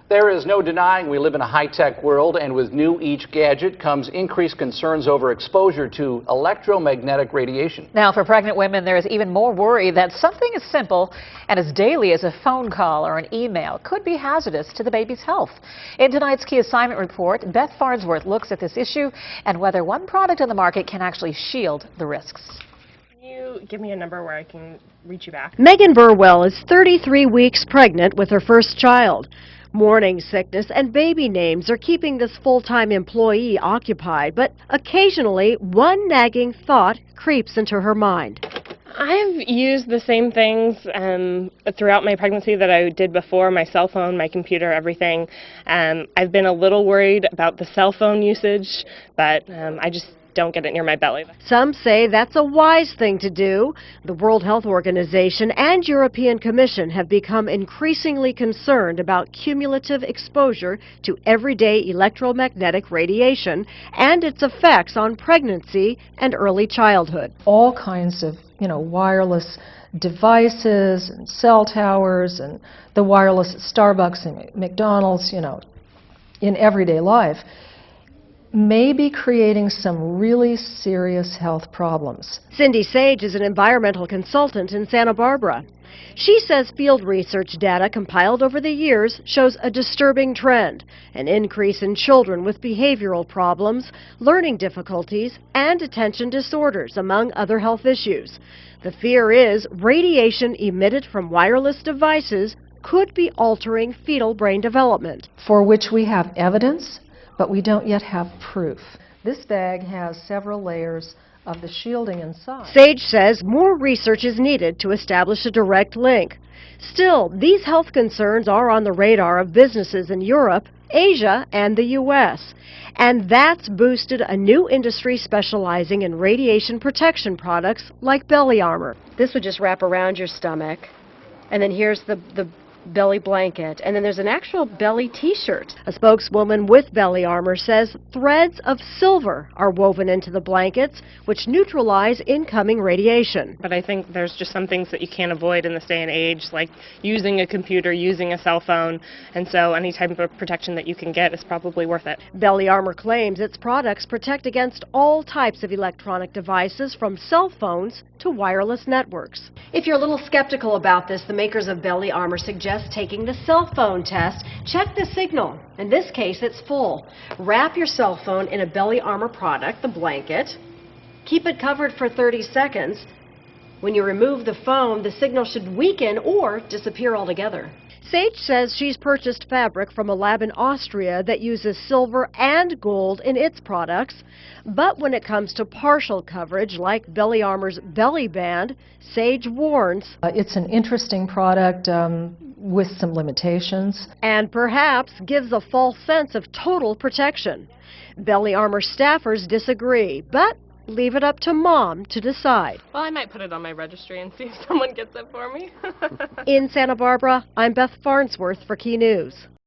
There is no denying we live in a high-tech world, and with new each gadget comes increased concerns over exposure to electromagnetic radiation. Now, for pregnant women, there is even more worry that something as simple and as daily as a phone call or an email could be hazardous to the baby's health. In tonight's Key Assignment Report, Beth Farnsworth looks at this issue and whether one product on the market can actually shield the risks. Can you give me a number where I can reach you back? Megan Burwell is 33 weeks pregnant with her first child. Morning sickness and baby names are keeping this full-time employee occupied, but occasionally one nagging thought creeps into her mind. I've used the same things throughout my pregnancy that I did before, my cell phone, my computer, everything. I've been a little worried about the cell phone usage, but I just don't get it near my belly. Some say that's a wise thing to do. The World Health Organization and European Commission have become increasingly concerned about cumulative exposure to everyday electromagnetic radiation and its effects on pregnancy and early childhood. All kinds of, wireless devices and cell towers and the wireless at Starbucks and McDonald's, in everyday life, may be creating some really serious health problems. Cindy Sage is an environmental consultant in Santa Barbara. She says field research data compiled over the years shows a disturbing trend, an increase in children with behavioral problems, learning difficulties, and attention disorders, among other health issues. The fear is radiation emitted from wireless devices could be altering fetal brain development, for which we have evidence, but we don't yet have proof. This bag has several layers of the shielding inside. Sage says more research is needed to establish a direct link. Still, these health concerns are on the radar of businesses in Europe, Asia, and the U.S. And that's boosted a new industry specializing in radiation protection products like belly armor. This would just wrap around your stomach, and then here's the belly blanket, and then there's an actual belly t-shirt. A spokeswoman with Belly Armor says threads of silver are woven into the blankets, which neutralize incoming radiation. But I think there's just some things that you can't avoid in this day and age, like using a computer, using a cell phone, and so any type of protection that you can get is probably worth it. Belly Armor claims its products protect against all types of electronic devices, from cell phones to wireless networks. If you're a little skeptical about this, the makers of Belly Armor suggest taking the cell phone test. Check the signal. In this case, it's full. Wrap your cell phone in a Belly Armor product, the blanket. Keep it covered for 30 seconds. When you remove the phone, the signal should weaken or disappear altogether. Sage says she's purchased fabric from a lab in Austria that uses silver and gold in its products. But when it comes to partial coverage, like Belly Armor's belly band, Sage warns It's an interesting product with some limitations. And perhaps gives a false sense of total protection. Belly Armor staffers disagree, but leave it up to Mom to decide. Well, I might put it on my registry and see if someone gets it for me. In Santa Barbara, I'm Beth Farnsworth for Key News.